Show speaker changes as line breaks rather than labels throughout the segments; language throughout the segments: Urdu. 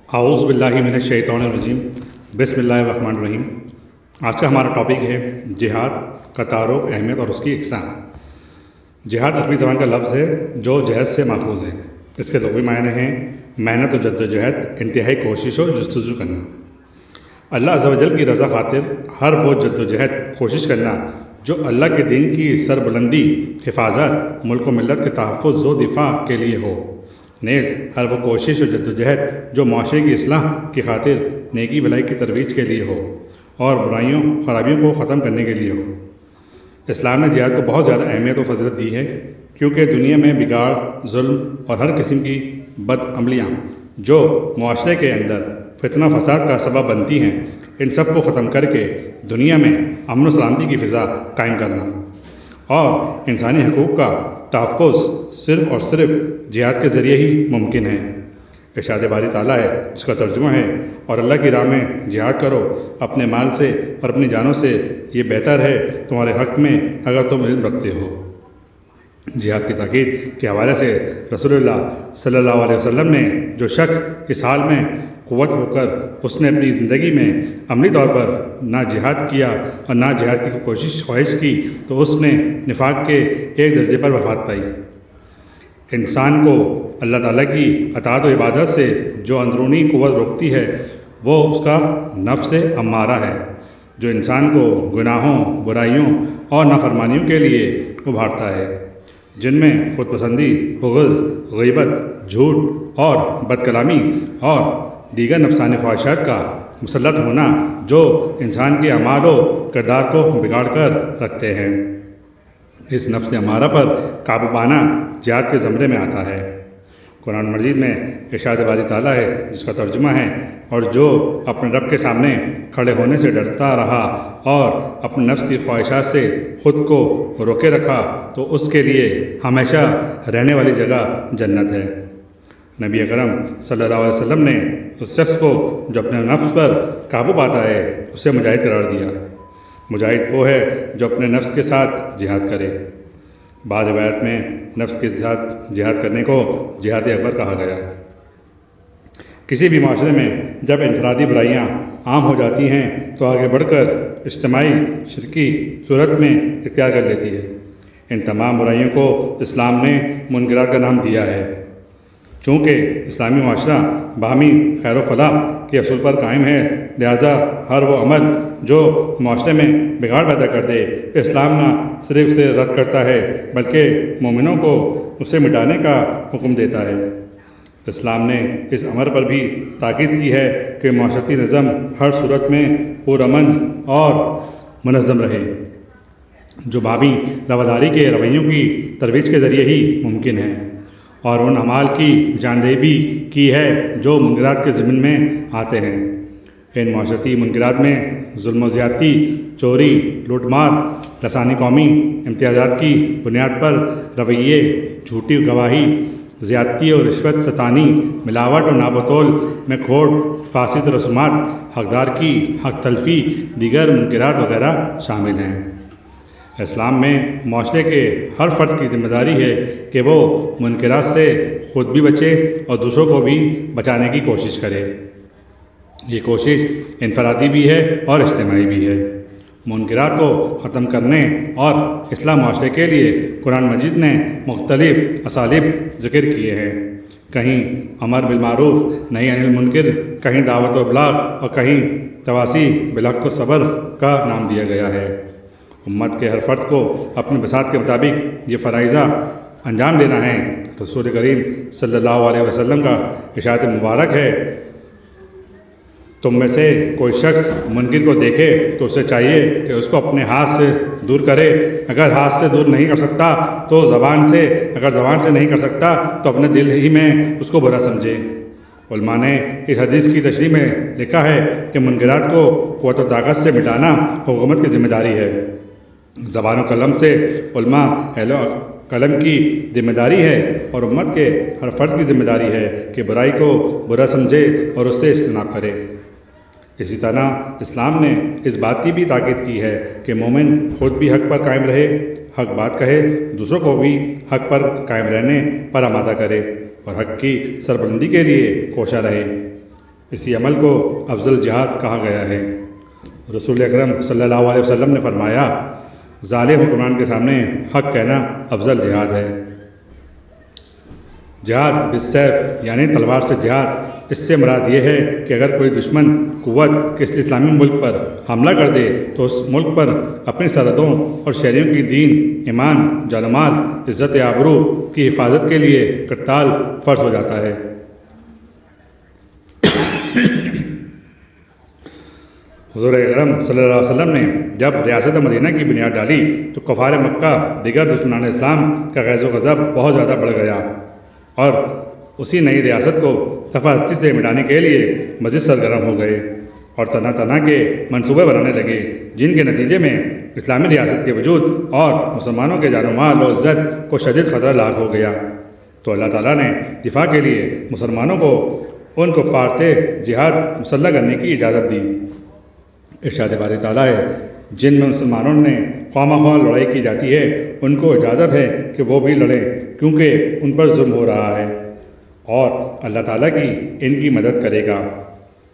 اعوذ باللہ من الشیطان الرجیم، بسم اللہ الرحمن الرحیم۔ آج کا ہمارا ٹاپک ہے جہاد کا تعارف، اہمیت اور اس کی اقسام۔ جہاد عربی زبان کا لفظ ہے جو جہد سے ماخوذ ہے۔ اس کے لغوی معنی ہیں محنت و جد و جہد، انتہائی کوشش و جستجو کرنا۔ اللہ عز و جل کی رضا خاطر ہر وہ جد و جہد، کوشش کرنا جو اللہ کے دین کی سربلندی، حفاظت، ملک و ملت کے تحفظ و دفاع کے لیے ہو، نیز ہر وہ کوشش و جد و جہد جو معاشرے کی اصلاح کی خاطر نیکی بھلائی کی ترویج کے لیے ہو اور برائیوں خرابیوں کو ختم کرنے کے لیے ہو۔ اسلام نے جہاد کو بہت زیادہ اہمیت و فضیلت دی ہے، کیونکہ دنیا میں بگاڑ، ظلم اور ہر قسم کی بد عملیاں جو معاشرے کے اندر فتنہ فساد کا سبب بنتی ہیں، ان سب کو ختم کر کے دنیا میں امن و سلامتی کی فضا قائم کرنا اور انسانی حقوق کا تحفظ صرف اور صرف جہاد کے ذریعے ہی ممکن ہے۔ ارشاد باری تعالیٰ ہے، جس کا ترجمہ ہے، اور اللہ کی راہ میں جہاد کرو اپنے مال سے اور اپنی جانوں سے، یہ بہتر ہے تمہارے حق میں اگر تم علم رکھتے ہو۔ جہاد کی تاکید کے حوالے سے رسول اللہ صلی اللہ علیہ وسلم نے جو شخص اس حال میں قوت ہو کر اس نے اپنی زندگی میں عملی طور پر نہ جہاد کیا اور نہ جہاد کی خواہش کی، تو اس نے نفاق کے ایک درجے پر وفات پائی۔ انسان کو اللہ تعالیٰ کی اطاعت و عبادت سے جو اندرونی قوت روکتی ہے، وہ اس کا نفس امارہ ہے، جو انسان کو گناہوں، برائیوں اور نافرمانیوں کے لیے ابھارتا ہے، جن میں خود پسندی، بغض، غیبت، جھوٹ اور بد کلامی اور دیگر نفسانی خواہشات کا مسلط ہونا، جو انسان کے اعمال و کردار کو بگاڑ کر رکھتے ہیں۔ اس نفس امارہ پر قابو پانا جہاد کے زمرے میں آتا ہے۔ قرآن مجید میں ارشاد باری تعالیٰ ہے، جس کا ترجمہ ہے، اور جو اپنے رب کے سامنے کھڑے ہونے سے ڈرتا رہا اور اپنے نفس کی خواہشات سے خود کو روکے رکھا، تو اس کے لیے ہمیشہ رہنے والی جگہ جنت ہے۔ نبی اکرم صلی اللہ علیہ وسلم نے اس شخص کو جو اپنے نفس پر قابو پاتا ہے، اسے مجاہد قرار دیا۔ مجاہد وہ ہے جو اپنے نفس کے ساتھ جہاد کرے۔ بعض روایت میں نفس کے ساتھ جہاد کرنے کو جہاد اکبر کہا گیا۔ کسی بھی معاشرے میں جب انفرادی برائیاں عام ہو جاتی ہیں تو آگے بڑھ کر اجتماعی شرکی صورت میں اختیار کر لیتی ہے۔ ان تمام برائیوں کو اسلام نے منکرات کا نام دیا ہے۔ چونکہ اسلامی معاشرہ باہمی خیر و فلاح کے اصول پر قائم ہے، لہذا ہر وہ عمل جو معاشرے میں بگاڑ پیدا کر دے، اسلام نہ صرف اسے رد کرتا ہے بلکہ مومنوں کو اسے مٹانے کا حکم دیتا ہے۔ اسلام نے اس امر پر بھی تاکید کی ہے کہ معاشرتی نظم ہر صورت میں پرامن اور منظم رہے، جو باہمی رواداری کے رویوں کی ترویج کے ذریعے ہی ممکن ہے، اور ان اعمال کی جاندہی کی ہے جو منکرات کے ضمن میں آتے ہیں۔ ان معاشرتی منکرات میں ظلم و زیادتی، چوری، لوٹ مار، لسانی قومی امتیازات کی بنیاد پر رویے، جھوٹی گواہی، زیادتی اور رشوت ستانی، ملاوٹ اور نابتول میں کھوٹ، فاسد رسومات، حقدار کی حق تلفی، دیگر منکرات وغیرہ شامل ہیں۔ اسلام میں معاشرے کے ہر فرد کی ذمہ داری ہے کہ وہ منکرات سے خود بھی بچے اور دوسروں کو بھی بچانے کی کوشش کرے۔ یہ کوشش انفرادی بھی ہے اور اجتماعی بھی ہے۔ منکرات کو ختم کرنے اور اصلاح معاشرے کے لیے قرآن مجید نے مختلف اسالیب ذکر کیے ہیں۔ کہیں امر بالمعروف نہی عن المنکر، کہیں دعوت و ابلاغ اور کہیں تواصی بالحق و صبر کا نام دیا گیا ہے۔ امت کے ہر فرد کو اپنے بساط کے مطابق یہ فرائضہ انجام دینا ہے۔ رسول کریم صلی اللہ علیہ وسلم کا ارشاد مبارک ہے، تم میں سے کوئی شخص منکر کو دیکھے تو اسے چاہیے کہ اس کو اپنے ہاتھ سے دور کرے، اگر ہاتھ سے دور نہیں کر سکتا تو زبان سے، اگر زبان سے نہیں کر سکتا تو اپنے دل ہی میں اس کو برا سمجھے۔ علماء نے اس حدیث کی تشریح میں لکھا ہے کہ منکرات کو قوت و طاقت سے مٹانا حکومت کی ذمہ داری ہے۔ زبان و قلم سے علماء اہل قلم کی ذمہ داری ہے، اور امت کے ہر فرد کی ذمہ داری ہے کہ برائی کو برا سمجھے اور اس سے اجتناب کرے۔ اسی طرح اسلام نے اس بات کی بھی تاکید کی ہے کہ مومن خود بھی حق پر قائم رہے، حق بات کہے، دوسروں کو بھی حق پر قائم رہنے پر آمادہ کرے اور حق کی سربلندی کے لیے کوشاں رہے۔ اسی عمل کو افضل جہاد کہا گیا ہے۔ رسول اکرم صلی اللہ علیہ وسلم نے فرمایا، ظالم حکمران کے سامنے حق کہنا افضل جہاد ہے۔ جہاد بالسیف یعنی تلوار سے جہاد، اس سے مراد یہ ہے کہ اگر کوئی دشمن قوت کسی اسلامی ملک پر حملہ کر دے تو اس ملک پر اپنی سرحدوں اور شہریوں کی دین، ایمان، جان و مال، عزت آبرو کی حفاظت کے لیے قتال فرض ہو جاتا ہے۔ حضور اکرم صلی اللہ علیہ وسلم نے جب ریاست مدینہ کی بنیاد ڈالی تو کفار مکہ دیگر دشمنان اسلام کا غیظ و غضب بہت زیادہ بڑھ گیا اور اسی نئی ریاست کو صفحہ ہستی سے مٹانے کے لیے مزید سرگرم ہو گئے اور طرح طرح کے منصوبے بنانے لگے، جن کے نتیجے میں اسلامی ریاست کے وجود اور مسلمانوں کے جان و مال و عزت کو شدید خطرہ لاحق ہو گیا۔ تو اللہ تعالیٰ نے دفاع کے لیے مسلمانوں کو ان کفار سے جہاد مسلح کرنے کی اجازت دی۔ ارشاد باری تعالیٰ ہے، جن میں مسلمانوں نے خواہ مخواہ لڑائی کی جاتی ہے ان کو اجازت ہے کہ وہ بھی لڑیں، کیونکہ ان پر ظلم ہو رہا ہے اور اللہ تعالیٰ کی ان کی مدد کرے گا،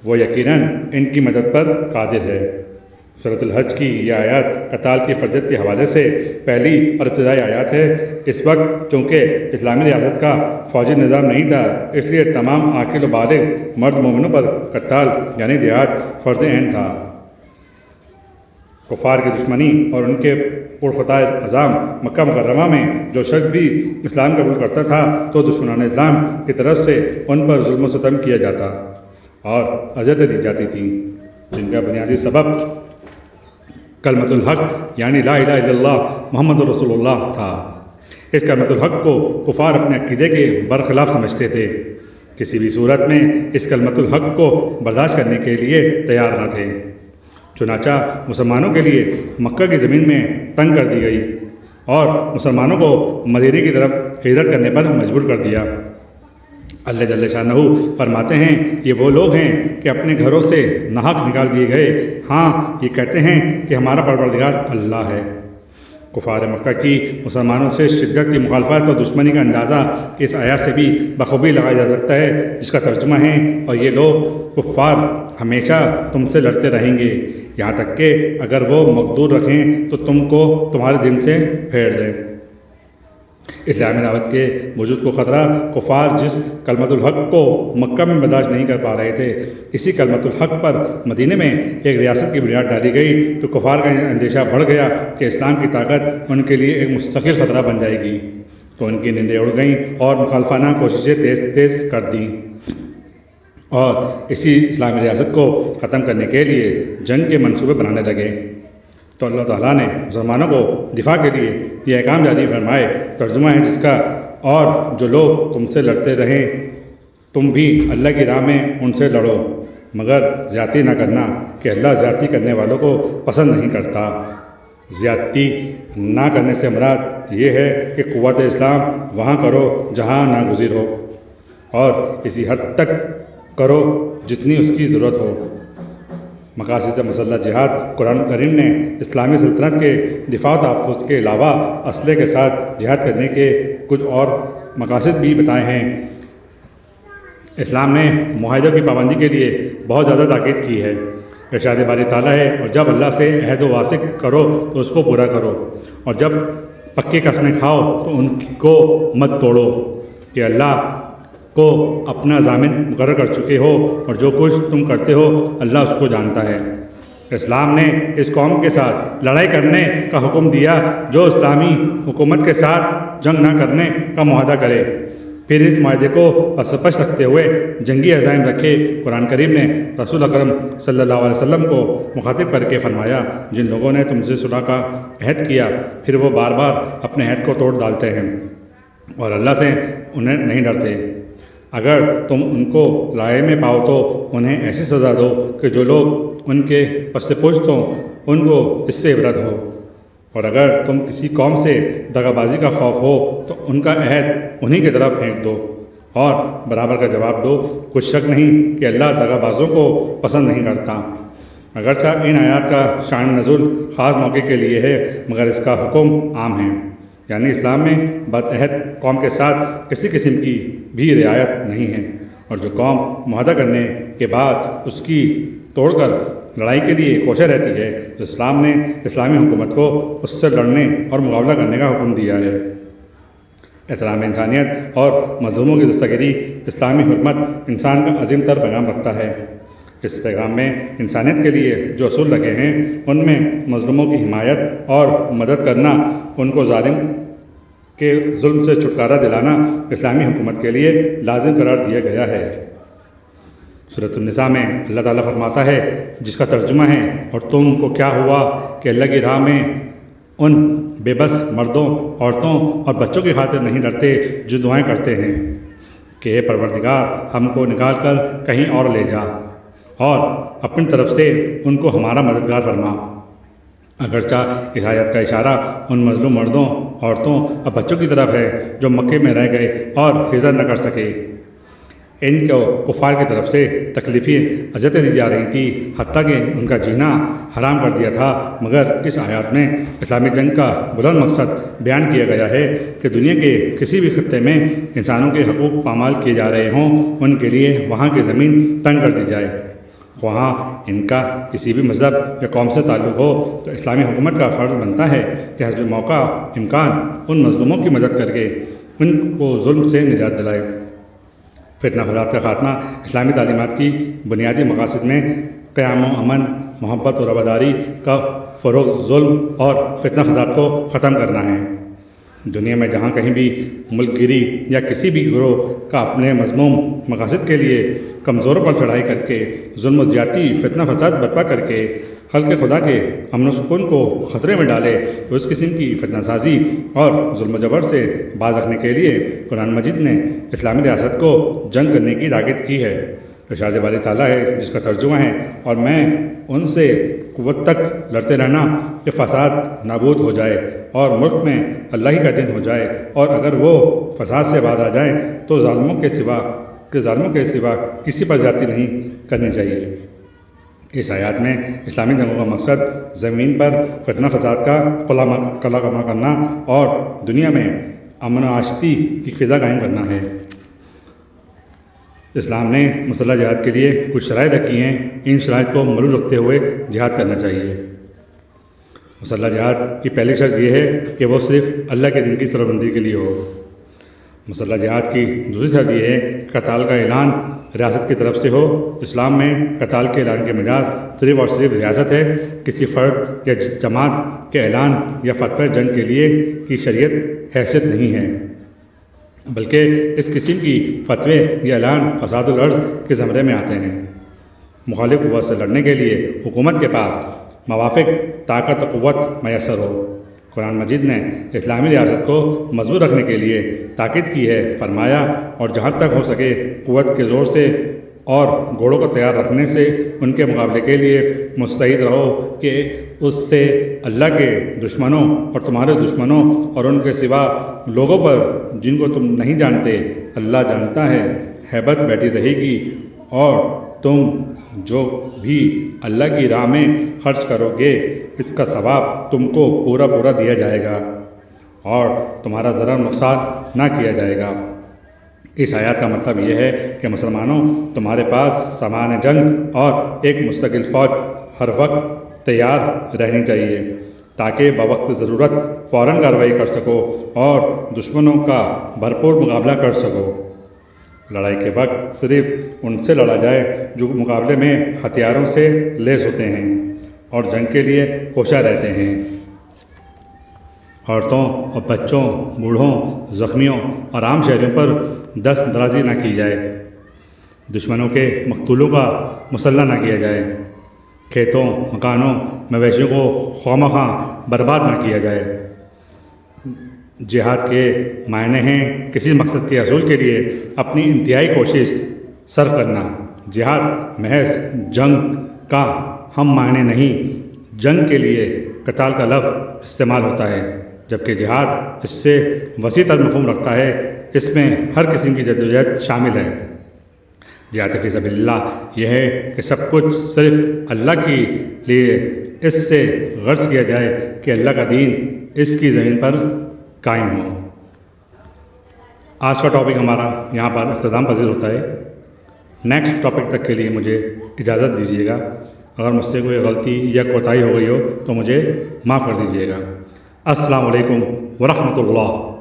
وہ یقیناً ان کی مدد پر قادر ہے۔ سورۃ الحج کی یہ آیات قتال کی فرضیت کے حوالے سے پہلی اور ابتدائی آیات ہے۔ اس وقت چونکہ اسلامی ریاست کا فوجی نظام نہیں تھا، اس لیے تمام عاقل و بالغ مرد مومنوں پر قتال یعنی جہاد فرض عین تھا۔ کفار کی دشمنی اور ان کے پرخطائر عزام مکہ مکرمہ میں جو شخص بھی اسلام قبول کرتا تھا تو دشمنان اسلام کی طرف سے ان پر ظلم و ستم کیا جاتا اور اذیتیں دی جاتی تھیں، جن کا بنیادی سبب کلمۃ الحق یعنی لا الہ الا اللہ محمد رسول اللہ تھا۔ اس کلمۃ الحق کو کفار اپنے عقیدے کے برخلاف سمجھتے تھے، کسی بھی صورت میں اس کلمۃ الحق کو برداشت کرنے کے لیے تیار نہ تھے۔ چنانچہ مسلمانوں کے لیے مکہ کی زمین میں تنگ کر دی گئی اور مسلمانوں کو مدینے کی طرف ہجرت کرنے پر مجبور کر دیا۔ اللہ جل شانہ فرماتے ہیں، یہ وہ لوگ ہیں کہ اپنے گھروں سے ناحق نکال دیے گئے، ہاں یہ کہتے ہیں کہ ہمارا پروردگار اللہ ہے۔ کفار مکہ کی مسلمانوں سے شدت کی مخالفت اور دشمنی کا اندازہ اس آیات سے بھی بخوبی لگایا جا سکتا ہے، جس کا ترجمہ ہے، اور یہ لوگ کفار ہمیشہ تم سے لڑتے رہیں گے یہاں تک کہ اگر وہ مقدور رکھیں تو تم کو تمہارے دل سے پھیر دیں۔ اسلامی دعوت کے وجود کو خطرہ کفار جس کلمۃ الحق کو مکہ میں برداشت نہیں کر پا رہے تھے، اسی کلمۃ الحق پر مدینے میں ایک ریاست کی بنیاد ڈالی گئی تو کفار کا اندیشہ بڑھ گیا کہ اسلام کی طاقت ان کے لیے ایک مستقل خطرہ بن جائے گی، تو ان کی نیندیں اڑ گئیں اور مخالفانہ کوششیں تیز کر دیں اور اسی اسلامی ریاست کو ختم کرنے کے لیے جنگ کے منصوبے بنانے لگے۔ تو اللہ تعالیٰ نے مسلمانوں کو دفاع کے لیے یہ احکام جاری فرمائے، ترجمہ ہے جس کا، اور جو لوگ تم سے لڑتے رہیں تم بھی اللہ کی راہ میں ان سے لڑو، مگر زیادتی نہ کرنا کہ اللہ زیادتی کرنے والوں کو پسند نہیں کرتا۔ زیادتی نہ کرنے سے مراد یہ ہے کہ قوت اسلام وہاں کرو جہاں ناگزیر ہو، اور اسی حد تک کرو جتنی اس کی ضرورت ہو۔ مقاصد مسلح جہاد قرآن کریم نے اسلامی سلطنت کے دفاع و تحفظ کے علاوہ اسلحے کے ساتھ جہاد کرنے کے کچھ اور مقاصد بھی بتائے ہیں۔ اسلام نے معاہدوں کی پابندی کے لیے بہت زیادہ تاکید کی ہے۔ ارشاد باری تعالیٰ ہے، اور جب اللہ سے عہد و واثق کرو تو اس کو پورا کرو، اور جب پکی قسمیں کھاؤ تو ان کو مت توڑو کہ اللہ کو اپنا ضامن مقرر کر چکے ہو، اور جو کچھ تم کرتے ہو اللہ اس کو جانتا ہے۔ اسلام نے اس قوم کے ساتھ لڑائی کرنے کا حکم دیا جو اسلامی حکومت کے ساتھ جنگ نہ کرنے کا معاہدہ کرے، پھر اس معاہدے کو پس رکھتے ہوئے جنگی عزائم رکھے۔ قرآن کریم نے رسول اکرم صلی اللہ علیہ وسلم کو مخاطب کر کے فرمایا، جن لوگوں نے تم سے صلح کا عہد کیا پھر وہ بار بار اپنے عہد کو توڑ ڈالتے ہیں اور اللہ سے انہیں نہیں ڈرتے، اگر تم ان کو لائے میں پاؤ تو انہیں ایسی سزا دو کہ جو لوگ ان کے پس پشت ہوں ان کو اس سے عبرت ہو، اور اگر تم کسی قوم سے دغا بازی کا خوف ہو تو ان کا عہد انہی کی طرف پھینک دو اور برابر کا جواب دو۔ کچھ شک نہیں کہ اللہ دغا بازوں کو پسند نہیں کرتا۔ اگرچہ ان آیات کا شان نزول خاص موقع کے لیے ہے، مگر اس کا حکم عام ہے، یعنی اسلام میں بدعہد قوم کے ساتھ کسی قسم کی بھی رعایت نہیں ہے، اور جو قوم معاہدہ کرنے کے بعد اس کی توڑ کر لڑائی کے لیے کوشاں رہتی ہے، تو اسلام نے اسلامی حکومت کو اس سے لڑنے اور مقابلہ کرنے کا حکم دیا ہے۔ احترام انسانیت اور مظلوموں کی دستگیری اسلامی حکومت انسان کا عظیم تر پیغام رکھتا ہے۔ اس پیغام میں انسانیت کے لیے جو اصول لگے ہیں، ان میں مظلوموں کی حمایت اور مدد کرنا، ان کو ظالم کے ظلم سے چھٹکارا دلانا اسلامی حکومت کے لیے لازم قرار دیا گیا ہے۔ سورۃ النساء میں اللہ تعالیٰ فرماتا ہے، جس کا ترجمہ ہے، اور تم کو کیا ہوا کہ اللہ کی راہ میں ان بے بس مردوں، عورتوں اور بچوں کی خاطر نہیں لڑتے جو دعائیں کرتے ہیں کہ اے پروردگار، ہم کو نکال کر کہیں اور لے جا اور اپنی طرف سے ان کو ہمارا مددگار فرما۔ اگرچہ اس آیت کا اشارہ ان مظلوم مردوں، عورتوں اور بچوں کی طرف ہے جو مکے میں رہ گئے اور ہجرت نہ کر سکے، ان کو کفار کی طرف سے تکلیفیں اذیتیں دی جا رہی تھیں، حتیٰ کہ ان کا جینا حرام کر دیا تھا، مگر اس آیات میں اسلامی جنگ کا بلند مقصد بیان کیا گیا ہے کہ دنیا کے کسی بھی خطے میں انسانوں کے حقوق پامال کیے جا رہے ہوں، ان کے لیے وہاں کی زمین تنگ کر دی جائے۔ وہاں ان کا کسی بھی مذہب یا قوم سے تعلق ہو تو اسلامی حکومت کا فرض بنتا ہے کہ حسب موقع امکان ان مظلوموں کی مدد کر کے ان کو ظلم سے نجات دلائے۔ فتنہ فساد کا خاتمہ اسلامی تعلیمات کی بنیادی مقاصد میں قیام و امن، محبت اور رواداری کا فروغ، ظلم اور فتنہ فساد کو ختم کرنا ہے۔ دنیا میں جہاں کہیں بھی ملک گیری یا کسی بھی گروہ کا اپنے مذموم مقاصد کے لیے کمزوروں پر چڑھائی کر کے ظلم و زیادتی، فتنہ فساد برپا کر کے خلق خدا کے امن و سکون کو خطرے میں ڈالے، تو اس قسم کی فتنہ سازی اور ظلم و جبر سے باز رکھنے کے لیے قرآن مجید نے اسلامی ریاست کو جنگ کرنے کی تاکید کی ہے۔ ارشاد باری تعالیٰ ہے، جس کا ترجمہ ہے، اور میں ان سے قوت تک لڑتے رہنا کہ فساد نابود ہو جائے اور ملک میں اللہ ہی کا دین ہو جائے، اور اگر وہ فساد سے باز آ جائیں تو ظالموں کے سوا کسی پر زیادتی نہیں کرنی چاہیے۔ اس آیات میں اسلامی جنگوں کا مقصد زمین پر فتنہ فساد کا قلع کرنا اور دنیا میں امن و آشتی کی فضا قائم کرنا ہے۔ اسلام نے مسلح جہاد کے لیے کچھ شرائط رکھی ہیں، ان شرائط کو ملحوظ رکھتے ہوئے جہاد کرنا چاہیے۔ مسلح جہاد کی پہلی شرط یہ ہے کہ وہ صرف اللہ کے دین کی سربلندی کے لیے ہو۔ مسلح جہاد کی دوسری شرط یہ ہے کہ قتال کا اعلان ریاست کی طرف سے ہو۔ اسلام میں قتال کے اعلان کے مجاز صرف اور صرف ریاست ہے، کسی فرد یا جماعت کے اعلان یا فتویٰ جنگ کے لیے کی شریعت حیثیت نہیں ہے، بلکہ اس قسم کی فتوے یا اعلان فساد الارض کے زمرے میں آتے ہیں۔ مخالف قوت سے لڑنے کے لیے حکومت کے پاس موافق طاقت و قوت میسر ہو۔ قرآن مجید نے اسلامی ریاست کو مضبوط رکھنے کے لیے تاکید کی ہے، فرمایا، اور جہاں تک ہو سکے قوت کے زور سے اور گھوڑوں کو تیار رکھنے سے ان کے مقابلے کے لیے مستعد رہو کہ اس سے اللہ کے دشمنوں اور تمہارے دشمنوں اور ان کے سوا لوگوں پر جن کو تم نہیں جانتے اللہ جانتا ہے ہیبت بیٹھی رہے گی، اور تم جو بھی اللہ کی راہ میں خرچ کرو گے اس کا ثواب تم کو پورا دیا جائے گا اور تمہارا ذرا نقصان نہ کیا جائے گا۔ اس آیات کا مطلب یہ ہے کہ مسلمانوں، تمہارے پاس سامان جنگ اور ایک مستقل فوج ہر وقت تیار رہنی چاہیے تاکہ بوقت ضرورت فوراً کارروائی کر سکو اور دشمنوں کا بھرپور مقابلہ کر سکو۔ لڑائی کے وقت صرف ان سے لڑا جائے جو مقابلے میں ہتھیاروں سے لیس ہوتے ہیں اور جنگ کے لیے کوشاں رہتے ہیں۔ عورتوں اور بچوں، بوڑھوں، زخمیوں اور عام شہریوں پر دست درازی نہ کی جائے، دشمنوں کے مقتولوں کا مسلح نہ کیا جائے، کھیتوں، مکانوں، مویشیوں کو خواہ برباد نہ کیا جائے۔ جہاد کے معنی ہیں کسی مقصد کے حصول کے لیے اپنی انتہائی کوشش صرف کرنا۔ جہاد محض جنگ کا ہم معنی نہیں، جنگ کے لیے قتال کا لفظ استعمال ہوتا ہے، جبکہ جہاد اس سے وسیع تر مفہوم رکھتا ہے، اس میں ہر قسم کی جدوجہد شامل ہے۔ جہاد فی سبیل اللہ یہ ہے کہ سب کچھ صرف اللہ کے لیے اس سے غرض کیا جائے کہ اللہ کا دین اس کی زمین پر قائم ہو۔ آج کا ٹاپک ہمارا یہاں پر اختتام پذیر ہوتا ہے۔ نیکسٹ ٹاپک تک کے لیے مجھے اجازت دیجیے گا. اگر مجھ سے کوئی غلطی یا کوتاہی ہو گئی ہو تو مجھے معاف کر دیجیے گا. السلام علیکم ورحمۃ اللہ.